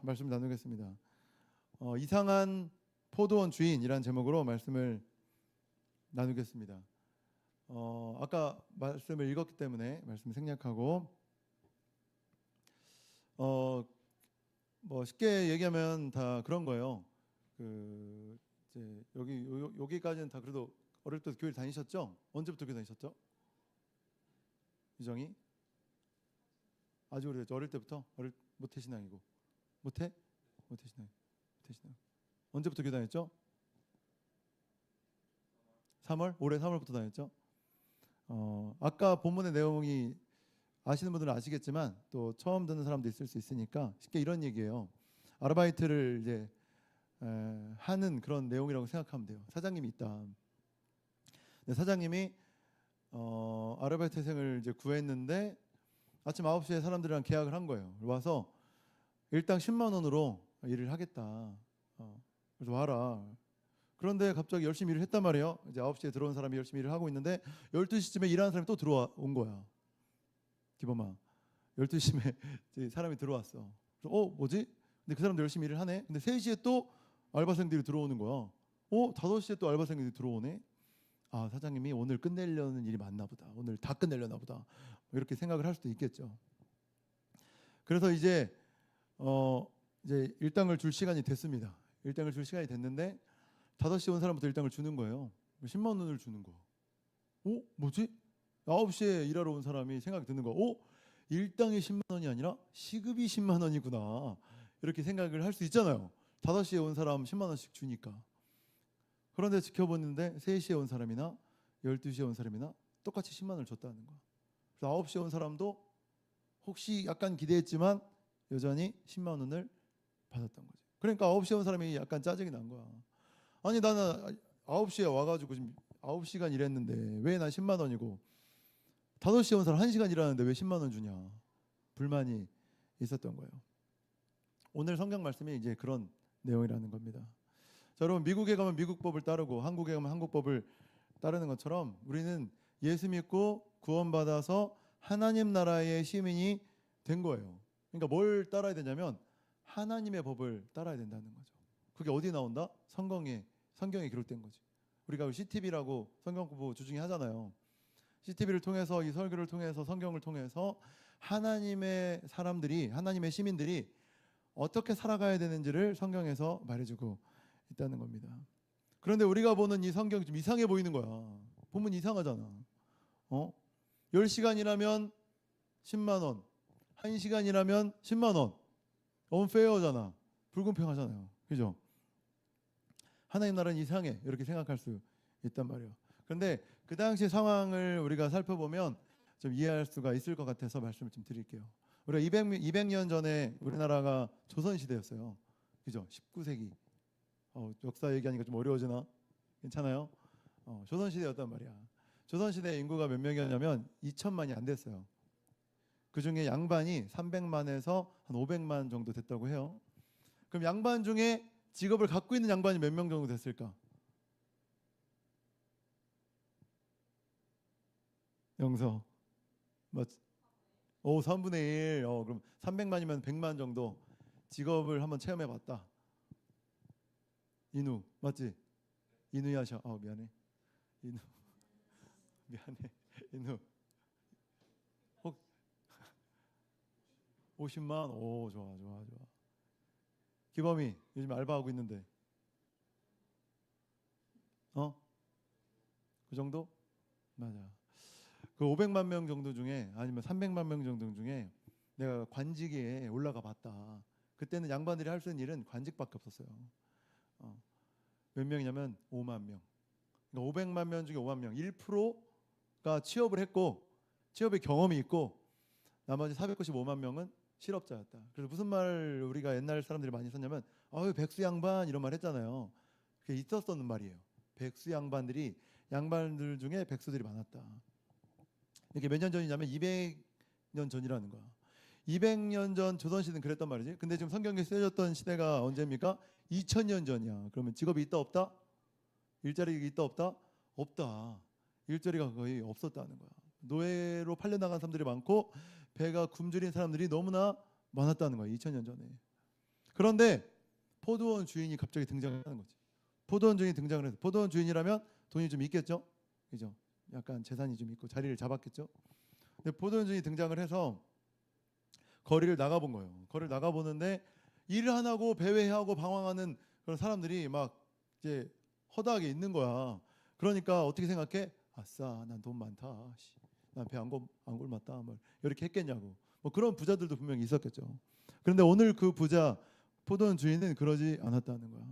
말씀 나누겠습니다. 이상한 포도원 주인이라는 제목으로 말씀을 나누겠습니다. 아까 말씀을 읽었기 때문에 말씀 생략하고 뭐 쉽게 얘기하면 다 그런 거예요. 이제 여기까지는 다 그래도 어릴 때 교회 다니셨죠? 언제부터 교회 다니셨죠? 유정이 아주 오래됐죠. 어릴 때부터 모태신앙이고 모태신앙 언제부터 교회 다녔죠? 3월? 올해 3월부터 다녔죠? 아까 본문의 내용이 아시는 분들은 아시겠지만 또 처음 듣는 사람도 있을 수 있으니까 쉽게 이런 얘기예요. 아르바이트를 이제 하는 그런 내용이라고 생각하면 돼요. 사장님이 있다. 근데 사장님이 아르바이트생을 이제 구했는데 아침 9시에 사람들이랑 계약을 한 거예요. 와서 일당 10만 원으로 일을 하겠다. 그래서 와라. 그런데 갑자기 열심히 일을 했단 말이에요. 이제 9시에 들어온 사람이 열심히 일을 하고 있는데 12시쯤에 일하는 사람이 또 들어온 거야. 기범아. 12시쯤에 사람이 들어왔어. 그래서 뭐지? 근데 그 사람도 열심히 일을 하네. 근데 3시에 또 알바생들이 들어오는 거야. 5시에 또 알바생들이 들어오네. 아, 사장님이 오늘 끝내려는 일이 많나 보다. 오늘 다 끝내려나 보다. 이렇게 생각을 할 수도 있겠죠. 그래서 이제 일당을 줄 시간이 됐습니다. 일당을 줄 시간이 됐는데 5시에 온 사람부터 일당을 주는 거예요. 10만 원을 주는 거. 뭐지? 9시에 일하러 온 사람이 생각이 드는 거. 일당이 10만 원이 아니라 시급이 10만 원이구나. 이렇게 생각을 할 수 있잖아요. 5시에 온 사람 10만 원씩 주니까. 그런데 지켜보는데 3시에 온 사람이나 12시에 온 사람이나 똑같이 10만 원을 줬다는 거야. 그래서 9시에 온 사람도 혹시 약간 기대했지만 여전히 10만 원을 받았던 거지. 그러니까 9시에 온 사람이 약간 짜증이 난 거야. 아니 나는 9시에 와가지고 지금 9시간 일했는데 왜 난 10만 원이고 5시에 온 사람 1시간 일하는데 왜 10만 원 주냐. 불만이 있었던 거예요. 오늘 성경 말씀이 이제 그런 내용이라는 겁니다. 자, 여러분 미국에 가면 미국법을 따르고 한국에 가면 한국법을 따르는 것처럼 우리는 예수 믿고 구원받아서 하나님 나라의 시민이 된 거예요. 그러니까 뭘 따라야 되냐면 하나님의 법을 따라야 된다는 거죠. 그게 어디 나온다? 성경에 기록된 거지. 우리가 CTV라고 성경 공부 주중에 하잖아요. CTV를 통해서 이 설교를 통해서 성경을 통해서 하나님의 사람들이 하나님의 시민들이 어떻게 살아가야 되는지를 성경에서 말해주고 있다는 겁니다. 그런데 우리가 보는 이 성경이 좀 이상해 보이는 거야. 보면 이상하잖아. 10시간이라면 10만 원, 1시간이라면 10만 원. 언페어잖아. 불공평하잖아요. 그죠? 하나님 나라는 이상해. 이렇게 생각할 수 있단 말이에요. 그런데 그 당시 상황을 우리가 살펴보면 좀 이해할 수가 있을 것 같아서 말씀을 좀 드릴게요. 우리가 200년 전에 우리나라가 조선시대였어요. 그죠? 19세기. 역사 얘기하니까 좀 어려워지나? 괜찮아요? 조선시대였단 말이야. 조선시대 인구가 몇 명이었냐면 2천만이 안 됐어요. 그 중에 양반이 300만에서 한 500만 정도 됐다고 해요. 그럼 양반 중에 직업을 갖고 있는 양반이 몇 명 정도 됐을까? 영서. 맞지? 3분의 1. 그럼 300만이면 100만 정도 직업을 한번 체험해 봤다. 인우. 맞지? 이누야샤. 미안해. 인우. 미안해. 인우. 50만? 좋아. 기범이 요즘 알바하고 있는데. 그 정도? 맞아. 그 500만 명 정도 중에 아니면 300만 명 정도 중에 내가 관직에 올라가 봤다. 그때는 양반들이 할 수 있는 일은 관직밖에 없었어요. 몇 명이냐면 5만 명. 그러니까 500만 명 중에 5만 명. 1%가 취업을 했고 취업의 경험이 있고 나머지 495만 명은 실업자였다. 그래서 무슨 말을 우리가 옛날 사람들이 많이 썼냐면 백수 양반 이런 말 했잖아요. 그게 있었던 말이에요. 백수 양반들 중에 백수들이 많았다. 이게 몇 년 전이냐면 200년 전이라는 거야. 200년 전 조선시대는 그랬단 말이지. 근데 지금 성경에 쓰여졌던 시대가 언제입니까? 2000년 전이야. 그러면 직업이 있다 없다? 일자리가 있다 없다? 없다. 일자리가 거의 없었다는 거야. 노예로 팔려나간 사람들이 많고 배가 굶주린 사람들이 너무나 많았다는 거야. 2000년 전에. 그런데 포도원 주인이 갑자기 등장하는 거지. 포도원 주인이 등장을 해서 포도원 주인이라면 돈이 좀 있겠죠, 그죠? 약간 재산이 좀 있고 자리를 잡았겠죠. 근데 포도원 주인이 등장을 해서 거리를 나가본 거예요. 거리를 나가보는데 일을 안 하고 배회하고 방황하는 그런 사람들이 막 이제 허다하게 있는 거야. 그러니까 어떻게 생각해? 아싸, 난 돈 많다. 난 배 안 굶었다. 뭐 이렇게 했겠냐고. 뭐 그런 부자들도 분명히 있었겠죠. 그런데 오늘 그 부자 포도원 주인은 그러지 않았다는 거야.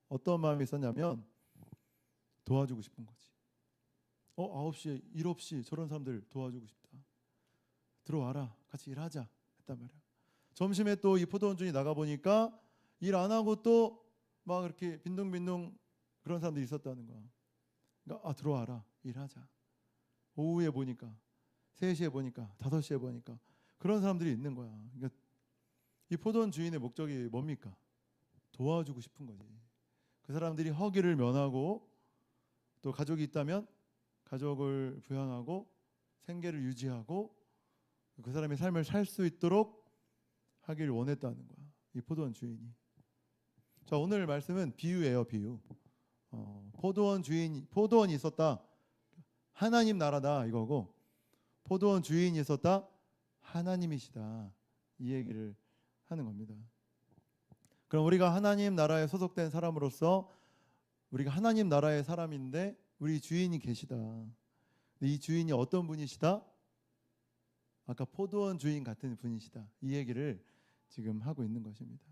어떤 마음이 있었냐면 도와주고 싶은 거지. 9시에 일 없이 저런 사람들 도와주고 싶다. 들어와라. 같이 일하자. 했단 말이야. 점심에 또 이 포도원 주인이 나가 보니까 일 안 하고 또 막 이렇게 빈둥빈둥 그런 사람들이 있었다는 거야. 그러니까 들어와라. 일하자. 오후에 보니까 3시에 보니까 5시에 보니까 그런 사람들이 있는 거야. 그러니까 이 포도원 주인의 목적이 뭡니까? 도와주고 싶은 거지. 그 사람들이 허기를 면하고 또 가족이 있다면 가족을 부양하고 생계를 유지하고 그 사람의 삶을 살 수 있도록 하기를 원했다는 거야. 이 포도원 주인이. 자, 오늘 말씀은 비유예요, 비유. 포도원이 있었다. 하나님 나라다 이거고, 포도원 주인이 있었다. 하나님이시다. 이 얘기를 하는 겁니다. 그럼 우리가 하나님 나라에 소속된 사람으로서 우리가 하나님 나라의 사람인데 우리 주인이 계시다. 이 주인이 어떤 분이시다? 아까 포도원 주인 같은 분이시다. 이 얘기를 지금 하고 있는 것입니다.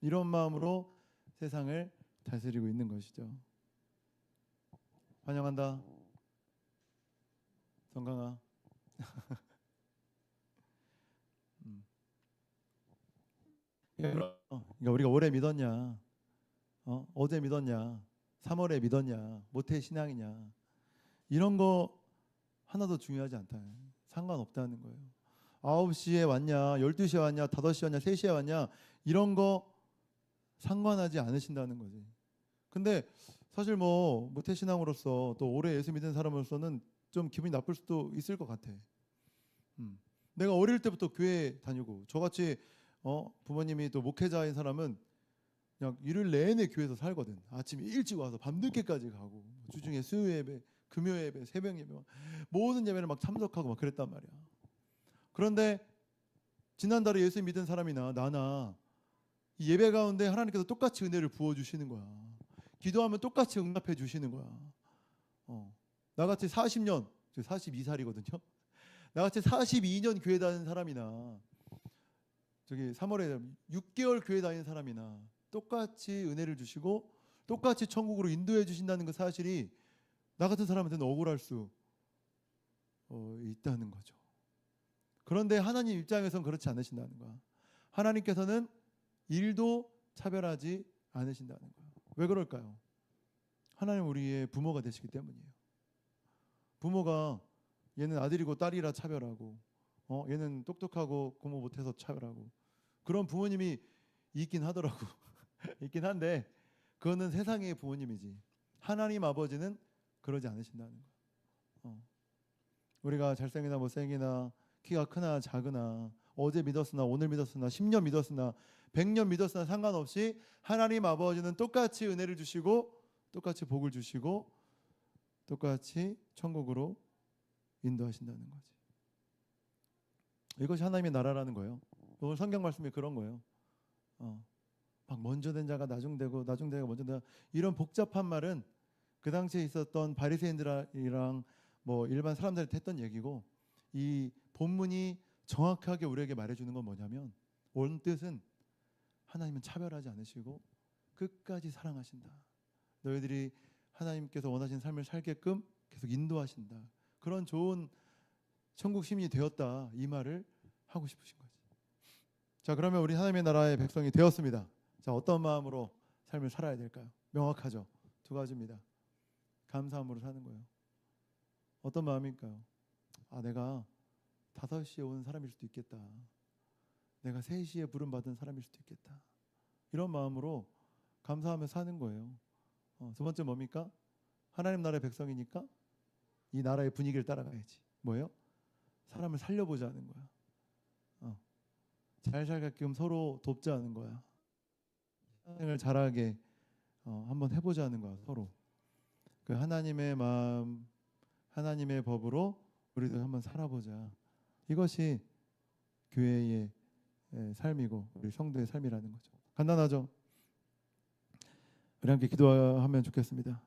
이런 마음으로 세상을 다스리고 있는 것이죠. 환영한다. 성강아. 그러니까 우리가 올해 믿었냐? 어제 믿었냐? 3월에 믿었냐? 모태 신앙이냐? 이런 거 하나도 중요하지 않다. 상관없다는 거예요. 9시에 왔냐? 12시에 왔냐? 5시에 왔냐? 3시에 왔냐? 이런 거 상관하지 않으신다는 거지. 근데 사실 뭐 모태신앙으로서 또 오래 예수 믿은 사람으로서는 좀 기분이 나쁠 수도 있을 것 같아. 내가 어릴 때부터 교회 다니고 저같이 부모님이 또 목회자인 사람은 그냥 일을 내내 교회에서 살거든. 아침에 일찍 와서 밤늦게까지 가고 주중에 수요 예배, 금요 예배, 새벽 예배 모든 예배를 막 참석하고 막 그랬단 말이야. 그런데 지난달에 예수 믿은 사람이나 나나 이 예배 가운데 하나님께서 똑같이 은혜를 부어주시는 거야. 기도하면 똑같이 응답해 주시는 거야. 나같이 40년, 42살이거든요. 나같이 42년 교회 다니는 사람이나 저기 3월에 6개월 교회 다니는 사람이나 똑같이 은혜를 주시고 똑같이 천국으로 인도해 주신다는 그 사실이 나 같은 사람한테는 억울할 수 있다는 거죠. 그런데 하나님 입장에서는 그렇지 않으신다는 거야. 하나님께서는 일도 차별하지 않으신다는 거야. 왜 그럴까요? 하나님 우리의 부모가 되시기 때문이에요. 부모가 얘는 아들이고 딸이라 차별하고 얘는 똑똑하고 공부 못해서 차별하고 그런 부모님이 있긴 하더라고. 있긴 한데 그거는 세상의 부모님이지 하나님 아버지는 그러지 않으신다는 거야. 우리가 잘생기나 못생기나 키가 크나 작으나 어제 믿었으나 오늘 믿었으나 10년 믿었으나 100년 믿었으나 상관없이 하나님 아버지는 똑같이 은혜를 주시고 똑같이 복을 주시고 똑같이 천국으로 인도하신다는 거지. 이것이 하나님의 나라라는 거예요. 오늘 성경 말씀이 그런 거예요. 막 먼저 된 자가 나중되고 나중되고 먼저 된다 이런 복잡한 말은 그 당시에 있었던 바리새인들이랑 뭐 일반 사람들한테 했던 얘기고 이 본문이 정확하게 우리에게 말해주는 건 뭐냐면 온 뜻은 하나님은 차별하지 않으시고 끝까지 사랑하신다. 너희들이 하나님께서 원하시는 삶을 살게끔 계속 인도하신다. 그런 좋은 천국 시민이 되었다. 이 말을 하고 싶으신 거지. 자, 그러면 우리 하나님의 나라의 백성이 되었습니다. 자, 어떤 마음으로 삶을 살아야 될까요? 명확하죠. 2가지입니다. 감사함으로 사는 거예요. 어떤 마음일까요? 내가 5시에 온 사람일 수도 있겠다. 내가 3시에 부름받은 사람일 수도 있겠다. 이런 마음으로 감사하며 사는 거예요. 2번째 뭡니까? 하나님 나라의 백성이니까 이 나라의 분위기를 따라가야지. 뭐예요? 사람을 살려보자는 거야. 잘 살게끔 서로 돕자는 거야. 신앙생활 잘하게 한번 해보자는 거야. 서로 그 하나님의 마음, 하나님의 법으로 우리도 한번 살아보자. 이것이 교회의 삶이고 우리 성도의 삶이라는 거죠. 간단하죠? 우리 함께 기도하면 좋겠습니다.